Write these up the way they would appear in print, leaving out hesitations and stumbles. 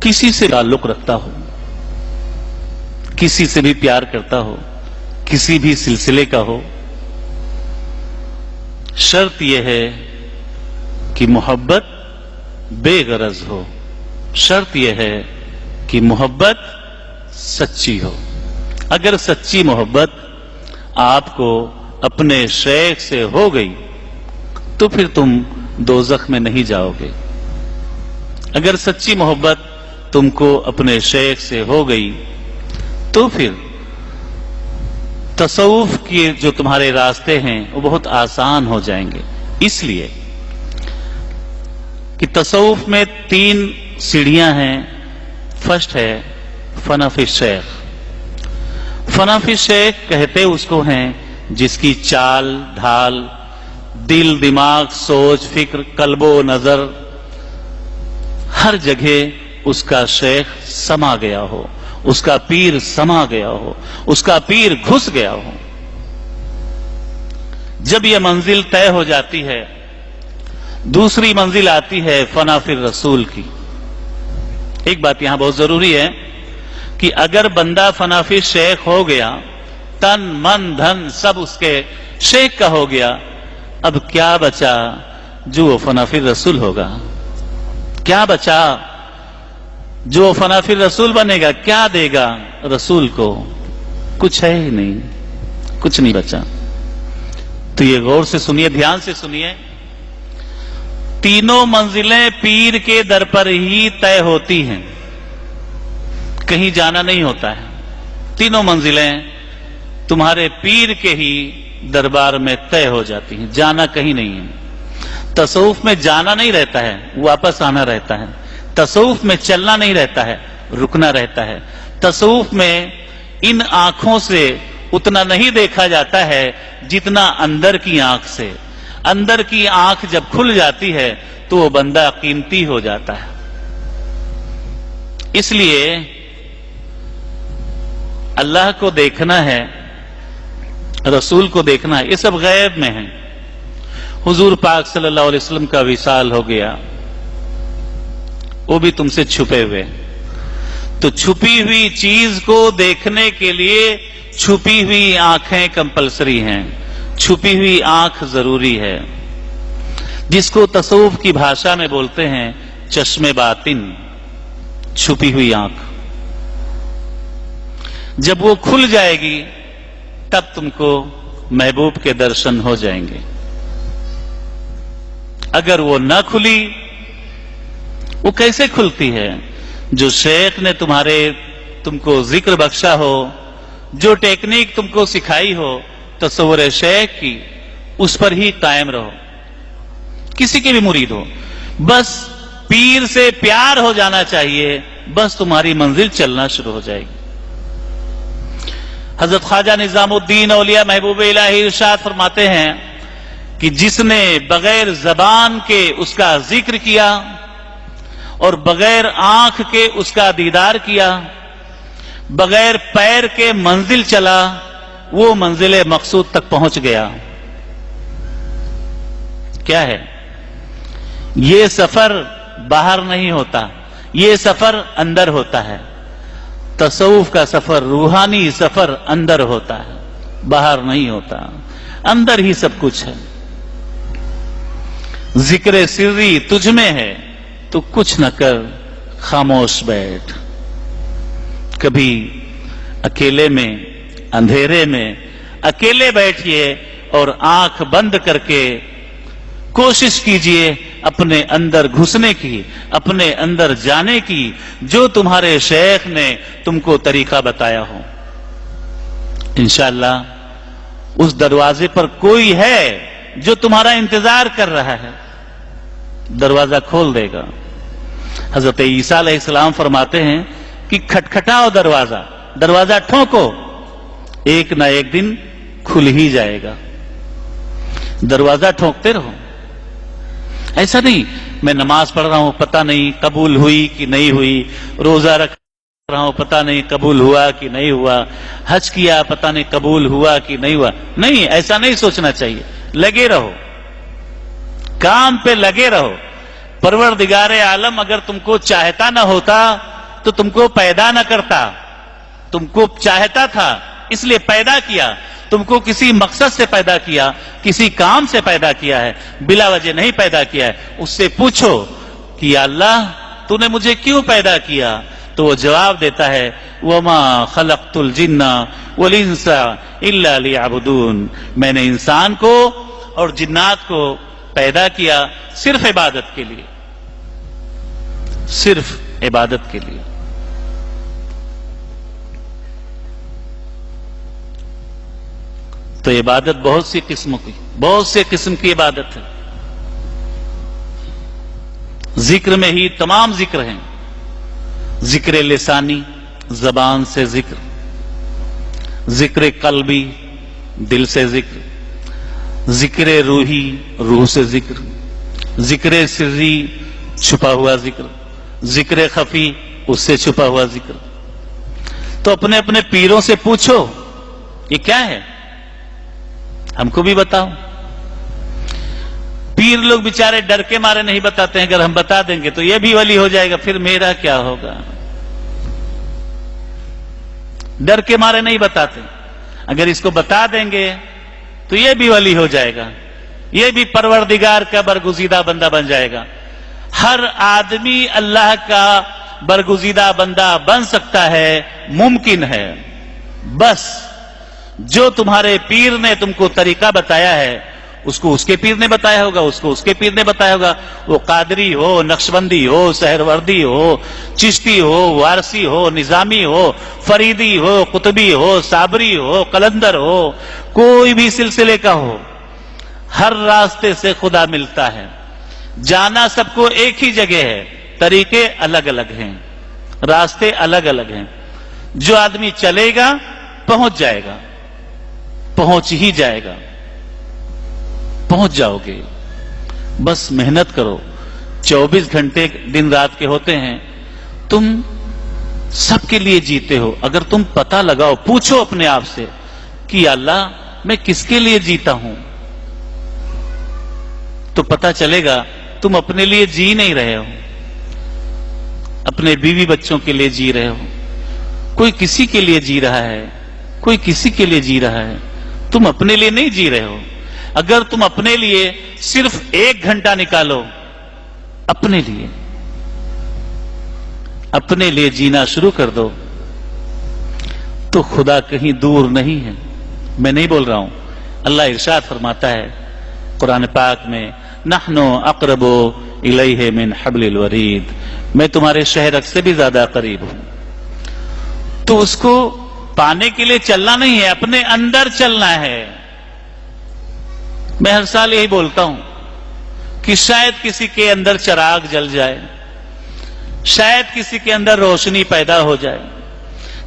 किसी से ताल्लुक रखता हो, किसी से भी प्यार करता हो, किसी भी सिलसिले का हो, शर्त यह है कि मोहब्बत बेगरज हो, शर्त यह है कि मोहब्बत सच्ची हो। अगर सच्ची मोहब्बत आपको अपने शेख से हो गई तो फिर तुम दोज़ख में नहीं जाओगे। अगर सच्ची मोहब्बत तुमको अपने शेख से हो गई तो फिर तसव्वुफ के जो तुम्हारे रास्ते हैं वो बहुत आसान हो जाएंगे। इसलिए कि तसव्वुफ में 3 सीढ़ियां हैं। फर्स्ट है फनाफी शेख। फनाफी शेख कहते उसको हैं जिसकी चाल ढाल, दिल दिमाग, सोच फिक्र, कल्बो नजर, हर जगह उसका शेख समा गया हो, उसका पीर समा गया हो, उसका पीर घुस गया हो। जब यह मंजिल तय हो जाती है, दूसरी मंजिल आती है फना फिर रसूल की। एक बात यहां बहुत जरूरी है कि अगर बंदा फनाफी शेख हो गया, तन मन धन सब उसके शेख का हो गया, अब क्या बचा जो फनाफी रसूल होगा? क्या बचा जो फनाफी रसूल बनेगा? क्या देगा रसूल को? कुछ है ही नहीं, कुछ नहीं बचा। तो ये गौर से सुनिए, ध्यान से सुनिए। तीनों मंजिलें पीर के दर पर ही तय होती हैं, कहीं जाना नहीं होता है। तीनों मंजिलें तुम्हारे पीर के ही दरबार में तय हो जाती हैं, जाना कहीं नहीं है। तसव्वुफ में जाना नहीं रहता है, वापस आना रहता है। तसव्वुफ में चलना नहीं रहता है, रुकना रहता है। तसव्वुफ में इन आंखों से उतना नहीं देखा जाता है जितना अंदर की आंख से। अंदर की आंख जब खुल जाती है तो वो बंदा कीमती हो जाता है। इसलिए अल्लाह को देखना है, रसूल को देखना है, ये सब गैब में है। हुजूर पाक सल्लल्लाहु अलैहि वसल्लम का विसाल हो गया, वो भी तुमसे छुपे हुए। तो छुपी हुई चीज को देखने के लिए छुपी हुई आंखें कंपलसरी हैं, छुपी हुई आंख जरूरी है, जिसको तसव्वुफ की भाषा में बोलते हैं चश्मे बातिन, छुपी हुई आंख। जब वो खुल जाएगी तब तुमको महबूब के दर्शन हो जाएंगे। अगर वो न खुली, वो कैसे खुलती है? जो शेख ने तुमको जिक्र बख्शा हो, जो टेक्निक तुमको सिखाई हो तसव्वुर शेख की, उस पर ही कायम रहो। किसी के भी मुरीद हो, बस पीर से प्यार हो जाना चाहिए, बस तुम्हारी मंजिल चलना शुरू हो जाएगी। हजरत ख्वाजा निजामुद्दीन औलिया महबूब इलाही इरशाद फरमाते हैं कि जिसने बगैर जबान के उसका जिक्र किया और बगैर आंख के उसका दीदार किया, बगैर पैर के मंजिल चला, वो मंजिल मकसूद तक पहुंच गया। क्या है? ये सफर बाहर नहीं होता, ये सफर अंदर होता है। तसव्वुफ का सफर, रूहानी सफर अंदर होता है, बाहर नहीं होता। अंदर ही सब कुछ है। जिक्र सिर्री तुझ में है तो कुछ न कर, खामोश बैठ। कभी अकेले में, अंधेरे में अकेले बैठिए और आंख बंद करके कोशिश कीजिए अपने अंदर घुसने की, अपने अंदर जाने की, जो तुम्हारे शेख ने तुमको तरीका बताया हो। इंशाअल्लाह उस दरवाजे पर कोई है जो तुम्हारा इंतजार कर रहा है, दरवाजा खोल देगा। हजरत ईसा अलैहिस्सलाम फरमाते हैं कि खटखटाओ दरवाजा, दरवाजा ठोको, एक ना एक दिन खुल ही जाएगा। दरवाजा ठोकते रहो। ऐसा नहीं मैं नमाज पढ़ रहा हूं, पता नहीं कबूल हुई कि नहीं हुई, रोजा रख रहा हूं, पता नहीं कबूल हुआ कि नहीं हुआ, हज किया, पता नहीं कबूल हुआ कि नहीं हुआ। नहीं, ऐसा नहीं सोचना चाहिए। लगे रहो, काम पे लगे रहो। परवरदिगार आलम अगर तुमको चाहता न होता तो तुमको पैदा न करता। तुमको चाहता था इसलिए पैदा किया, तुमको किसी मकसद से पैदा किया, किसी काम से पैदा किया है, बिला वजह नहीं पैदा किया है। उससे पूछो कि या अल्लाह तूने मुझे क्यों पैदा किया, तो वो जवाब देता है वमा खलक़तुल जिन्ना वल इंसा इल्ला लियअबुदून, मैंने इंसान को और जिन्नात को पैदा किया सिर्फ इबादत के लिए, सिर्फ इबादत के लिए। तो इबादत बहुत सी किस्मों की, बहुत से किस्म की इबादत है। जिक्र में ही तमाम जिक्र हैं। जिक्र लिसानी, जबान से जिक्र, जिक्र कल्बी, दिल से जिक्र, जिक्र रूही, रूह से जिक्र, जिक्र सिर्री, छुपा हुआ जिक्र, जिक्र खफी, उससे छुपा हुआ जिक्र। तो अपने अपने पीरों से पूछो ये क्या है, हमको भी बताओ। पीर लोग बेचारे डर के मारे नहीं बताते हैं, अगर हम बता देंगे तो ये भी वली हो जाएगा, फिर मेरा क्या होगा। डर के मारे नहीं बताते, अगर इसको बता देंगे तो ये भी वली हो जाएगा, ये भी परवरदिगार का बरगुजीदा बंदा बन जाएगा। हर आदमी अल्लाह का बरगुजीदा बंदा बन सकता है, मुमकिन है। बस जो तुम्हारे पीर ने तुमको तरीका बताया है उसको उसके पीर ने बताया होगा, उसको उसके पीर ने बताया होगा। वो कादरी हो, नक्शबंदी हो, सहरवर्दी हो, चिश्ती हो, वारसी हो, निजामी हो, फरीदी हो, कुतुबी हो, साबरी हो, कलंदर हो, कोई भी सिलसिले का हो, हर रास्ते से खुदा मिलता है। जाना सबको एक ही जगह है, तरीके अलग अलग हैं, रास्ते अलग अलग हैं। जो आदमी चलेगा पहुंच जाएगा, पहुंच ही जाएगा, पहुंच जाओगे। बस मेहनत करो। 24 घंटे दिन रात के होते हैं, तुम सबके लिए जीते हो। अगर तुम पता लगाओ, पूछो अपने आप से कि अल्लाह मैं किसके लिए जीता हूं, तो पता चलेगा तुम अपने लिए जी नहीं रहे हो, अपने बीवी बच्चों के लिए जी रहे हो। कोई किसी के लिए जी रहा है, कोई किसी के लिए जी रहा है, तुम अपने लिए नहीं जी रहे हो। अगर तुम अपने लिए सिर्फ 1 घंटा निकालो, अपने लिए, अपने लिए जीना शुरू कर दो, तो खुदा कहीं दूर नहीं है। मैं नहीं बोल रहा हूं, अल्लाह इरशाद फरमाता है कुरान पाक में, नहनु अक़रबु इलैहि मिन हब्लिल वरीद, मैं तुम्हारे शहरक से भी ज्यादा करीब हूं। तो उसको पाने के लिए चलना नहीं है, अपने अंदर चलना है। मैं हर साल यही बोलता हूं कि शायद किसी के अंदर चिराग जल जाए, शायद किसी के अंदर रोशनी पैदा हो जाए।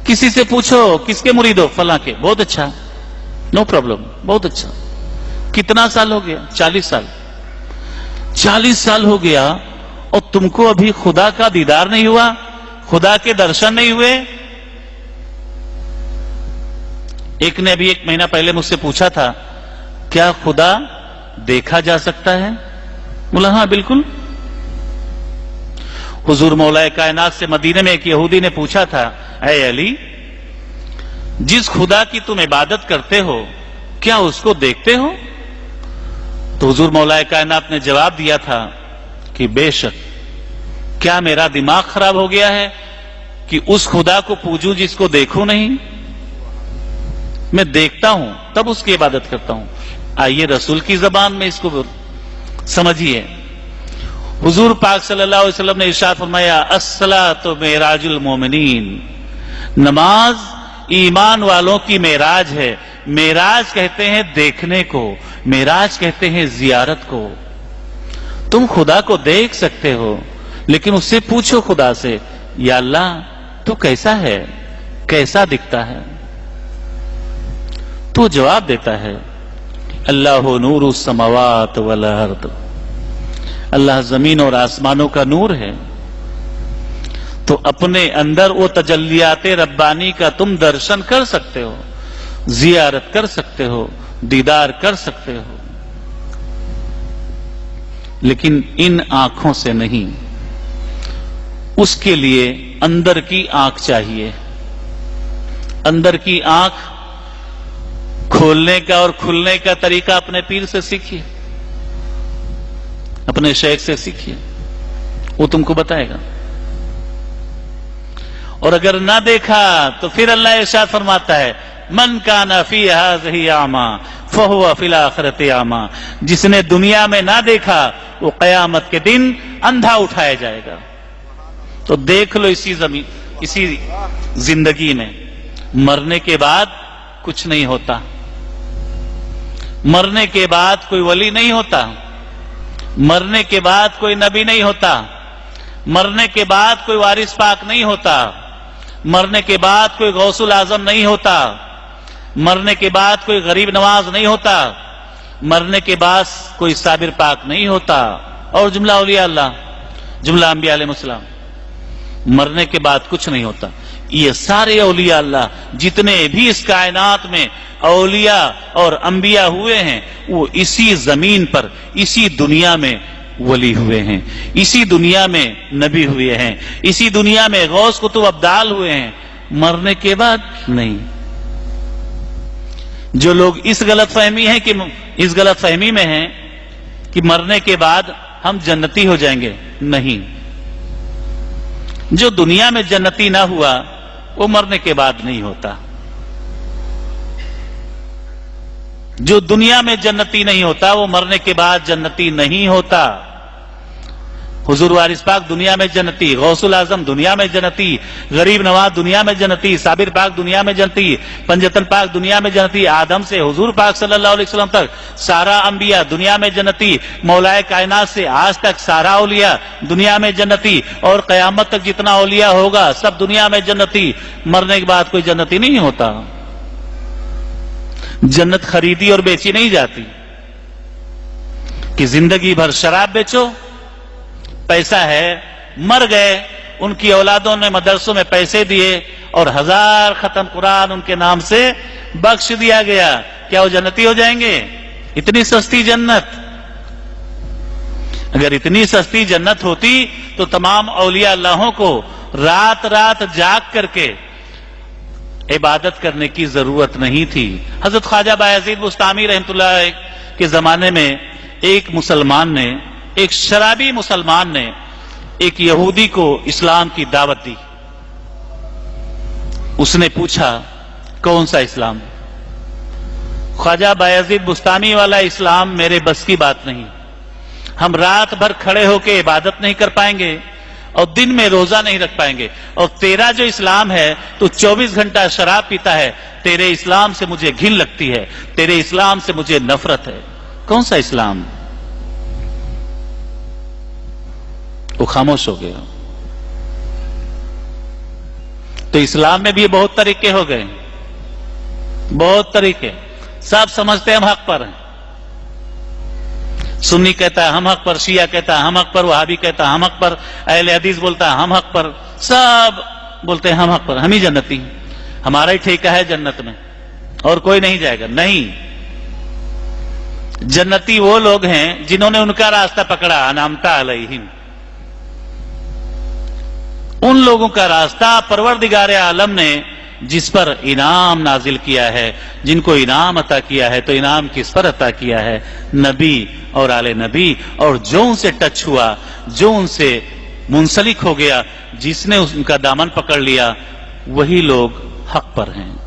किसी से पूछो किसके मुरीद हो, फलां के, बहुत अच्छा, नो प्रॉब्लम, बहुत अच्छा। कितना साल हो गया? 40 साल। 40 साल हो गया और तुमको अभी खुदा का दीदार नहीं हुआ, खुदा के दर्शन नहीं हुए। एक ने अभी 1 महीना पहले मुझसे पूछा था, क्या खुदा देखा जा सकता है? बोला हाँ बिल्कुल। हुजूर मौलाए कायनात से मदीने में एक यहूदी ने पूछा था, ऐ अली, जिस खुदा की तुम इबादत करते हो क्या उसको देखते हो? तो हुजूर मौलाए कायनात ने जवाब दिया था कि बेशक। क्या मेरा दिमाग खराब हो गया है कि उस खुदा को पूजूं जिसको देखूं नहीं? मैं देखता हूं तब उसकी इबादत करता हूं। आइए रसूल की जबान में इसको समझिए। हुजूर पाक सल्लल्लाहु अलैहि वसल्लम ने इरशाद फरमाया, अस्सलातु मेराजुल मोमिनीन, नमाज ईमान वालों की मेराज है। मेराज कहते हैं देखने को, मेराज कहते हैं जियारत को। तुम खुदा को देख सकते हो, लेकिन उससे पूछो खुदा से, या अल्लाह तू कैसा है, कैसा दिखता है? तो जवाब देता है, अल्लाहु नूरु समावात वल अर्द, अल्लाह जमीन और आसमानों का नूर है। तो अपने अंदर वो तजल्लियाते रब्बानी का तुम दर्शन कर सकते हो, जियारत कर सकते हो, दीदार कर सकते हो। लेकिन इन आंखों से नहीं, उसके लिए अंदर की आंख चाहिए। अंदर की आंख खोलने का और खुलने का तरीका अपने पीर से सीखिए, अपने शेख से सीखिए, वो तुमको बताएगा। और अगर ना देखा तो फिर अल्लाह इरशाद फरमाता है, मन काना फी हाज़िही आमा फहुवा फिल आखिरति आमा। जिसने दुनिया में ना देखा वो कयामत के दिन अंधा उठाया जाएगा। तो देख लो इसी जिंदगी में, मरने के बाद कुछ नहीं होता। मरने के बाद कोई वली नहीं होता, मरने के बाद कोई नबी नहीं होता, मरने के बाद कोई वारिस पाक नहीं होता, मरने के बाद कोई गौसुल आजम नहीं होता, मरने के बाद कोई गरीब नवाज नहीं होता, मरने के बाद कोई साबिर पाक नहीं होता, और जुमला औलिया अल्लाह, जुमला अंबिया अलैहिस्सलाम। मरने के बाद कुछ नहीं होता। ये सारे औलिया अल्लाह जितने भी इस कायनात में औलिया और अंबिया हुए हैं, वो इसी जमीन पर, इसी दुनिया में वली हुए हैं, इसी दुनिया में नबी हुए हैं, इसी दुनिया में गौस कुतुब अब्दाल हुए हैं, मरने के बाद नहीं। जो लोग इस गलतफहमी में हैं कि मरने के बाद हम जन्नती हो जाएंगे, नहीं। जो दुनिया में जन्नती ना हुआ वो मरने के बाद नहीं होता। जो दुनिया में जन्नती नहीं होता वो मरने के बाद जन्नती नहीं होता। हुजूर वारिस पाक दुनिया में जन्नती, गौसुल आजम दुनिया में जन्नती, गरीब नवाज दुनिया में जन्नती, साबिर पाक दुनिया में जन्नती, पंजतन पाक दुनिया में जन्नती, आदम से हुजूर पाक सल्लल्लाहु अलैहि वसल्लम तक सारा अंबिया दुनिया में जन्नती, मौलाए कायनात से आज तक सारा औलिया दुनिया में जन्नती, और कयामत तक जितना औलिया होगा सब दुनिया में जन्नती। मरने के बाद कोई जन्नती नहीं होता। जन्नत खरीदी और बेची नहीं जाती कि जिंदगी भर शराब बेचो, पैसा है, मर गए, उनकी औलादों ने मदरसों में पैसे दिए और 1000 खत्म कुरान उनके नाम से बख्श दिया गया, क्या वो जन्नती हो जाएंगे? इतनी सस्ती जन्नत। अगर इतनी सस्ती जन्नत होती तो तमाम औलिया अल्लाहों को रात रात जाग करके इबादत करने की जरूरत नहीं थी। हजरत ख्वाजा बायजीद बुस्तामी रहमतुल्लाह के जमाने में एक मुसलमान ने, एक शराबी मुसलमान ने एक यहूदी को इस्लाम की दावत दी। उसने पूछा कौन सा इस्लाम? ख्वाजा बायजीद बुस्तामी वाला इस्लाम मेरे बस की बात नहीं। हम रात भर खड़े होकर इबादत नहीं कर पाएंगे और दिन में रोजा नहीं रख पाएंगे, और तेरा जो इस्लाम है तो 24 घंटा शराब पीता है, तेरे इस्लाम से मुझे घिन लगती है, तेरे इस्लाम से मुझे नफरत है। कौन सा इस्लाम? वो खामोश हो गया। तो इस्लाम में भी बहुत तरीके हो गए, बहुत तरीके। सब समझते हैं हम हक पर हैं। सुन्नी कहता है हम हक पर, शिया कहता है हम हक पर, वहाबी कहता है हम हक पर, अहले हदीस बोलता है हम हक पर, सब बोलते हैं हम हक पर, हम ही जन्नती हैं, हमारा ही ठेका है जन्नत में और कोई नहीं जाएगा। नहीं, जन्नती वो लोग हैं जिन्होंने उनका रास्ता पकड़ा, अनामता अलैहिम। उन लोगों का रास्ता परवरदिगार आलम ने जिस पर इनाम नाजिल किया है, जिनको इनाम अता किया है, तो इनाम किस पर अता किया है? नबी और आले नबी। और जो उनसे टच हुआ, जो उनसे मुंसलिक हो गया, जिसने उनका दामन पकड़ लिया, वही लोग हक पर हैं।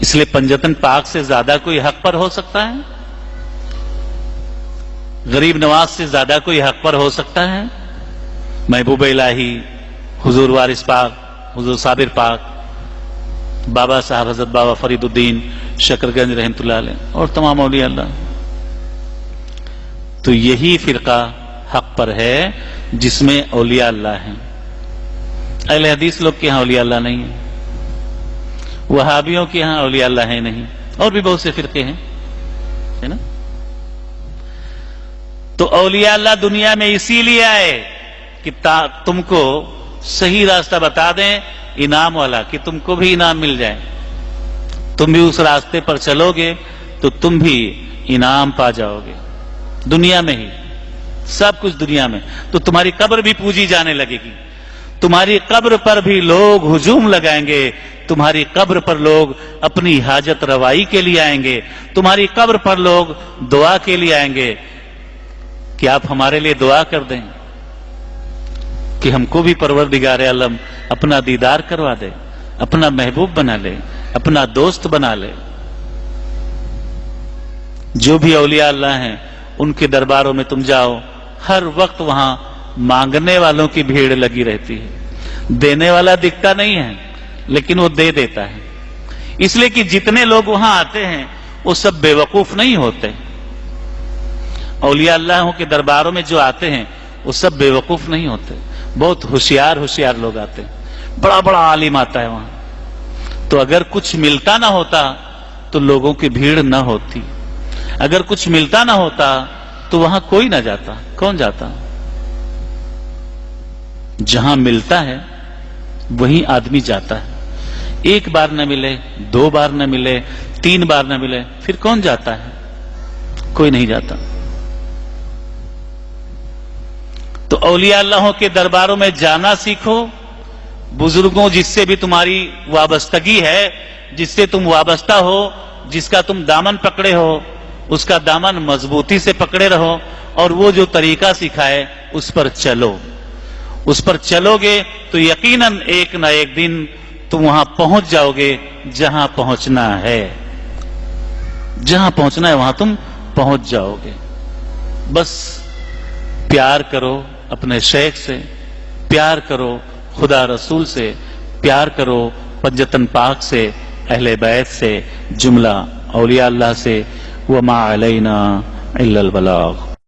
इसलिए पंजतन पाक से ज्यादा कोई हक पर हो सकता है? गरीब नवाज से ज्यादा कोई हक पर हो सकता है? महबूब इलाही, हुजूर वारिस पाक, हुजूर साबिर पाक, बाबा साहब हजरत बाबा फरीदुद्दीन शकरगंज रहमतुल्लाह अलैह और तमाम औलिया अल्लाह। तो यही फिरका हक पर है जिसमें औलिया अल्लाह हैं। अहले हदीस लोग के यहां औलिया अल्लाह नहीं है, वहाबियों के यहां औलिया अल्लाह है नहीं, और भी बहुत से फिरके हैं, है ना। तो औलिया अल्लाह दुनिया में इसीलिए आए कि तुमको सही रास्ता बता दें, इनाम वाला, कि तुमको भी इनाम मिल जाए। तुम भी उस रास्ते पर चलोगे तो तुम भी इनाम पा जाओगे दुनिया में ही। سب کچھ دنیا میں، تو تمہاری قبر بھی پوجی جانے لگے گی، تمہاری قبر پر بھی لوگ ہجوم لگائیں گے، تمہاری قبر پر لوگ اپنی حاجت روائی کے لیے آئیں گے، تمہاری قبر پر لوگ دعا کے لیے آئیں گے کہ آپ ہمارے لیے دعا کر دیں کہ ہم کو بھی پروردگار عالم اپنا دیدار کروا دے، اپنا محبوب بنا لے، اپنا دوست بنا لے۔ جو بھی اولیاء اللہ ہیں ان کے درباروں میں تم جاؤ، ہر وقت وہاں مانگنے والوں کی بھیڑ لگی رہتی ہے، دینے والا دکھتا نہیں ہے لیکن وہ دے دیتا ہے، اس لیے کہ جتنے لوگ وہاں آتے ہیں وہ سب بے وقوف نہیں ہوتے۔ اولیاء اللہ کے درباروں میں جو آتے ہیں وہ سب بے وقوف نہیں ہوتے، بہت ہوشیار لوگ آتے ہیں، بڑا بڑا عالم آتا ہے وہاں، تو اگر کچھ ملتا نہ ہوتا تو لوگوں کی بھیڑ نہ ہوتی، اگر کچھ ملتا نہ ہوتا تو وہاں کوئی نہ جاتا، کون جاتا؟ جہاں ملتا ہے وہیں آدمی جاتا ہے، ایک بار نہ ملے، دو بار نہ ملے، تین بار نہ ملے، پھر کون جاتا ہے؟ کوئی نہیں جاتا۔ تو اولیاء اللہ کے درباروں میں جانا سیکھو، بزرگوں جس سے بھی تمہاری وابستگی ہے، جس سے تم وابستہ ہو، جس کا تم دامن پکڑے ہو، اس کا دامن مضبوطی سے پکڑے رہو، اور وہ جو طریقہ سکھائے اس پر چلو، اس پر چلو گے تو یقیناً ایک نہ ایک دن تم وہاں پہنچ جاؤ گے جہاں پہنچنا ہے، جہاں پہنچنا ہے وہاں تم پہنچ جاؤ گے۔ بس پیار کرو اپنے شیخ سے، پیار کرو خدا رسول سے، پیار کرو پنجتن پاک سے، اہل بیت سے، جملہ اولیاء اللہ سے، وما علینا الا البلاغ۔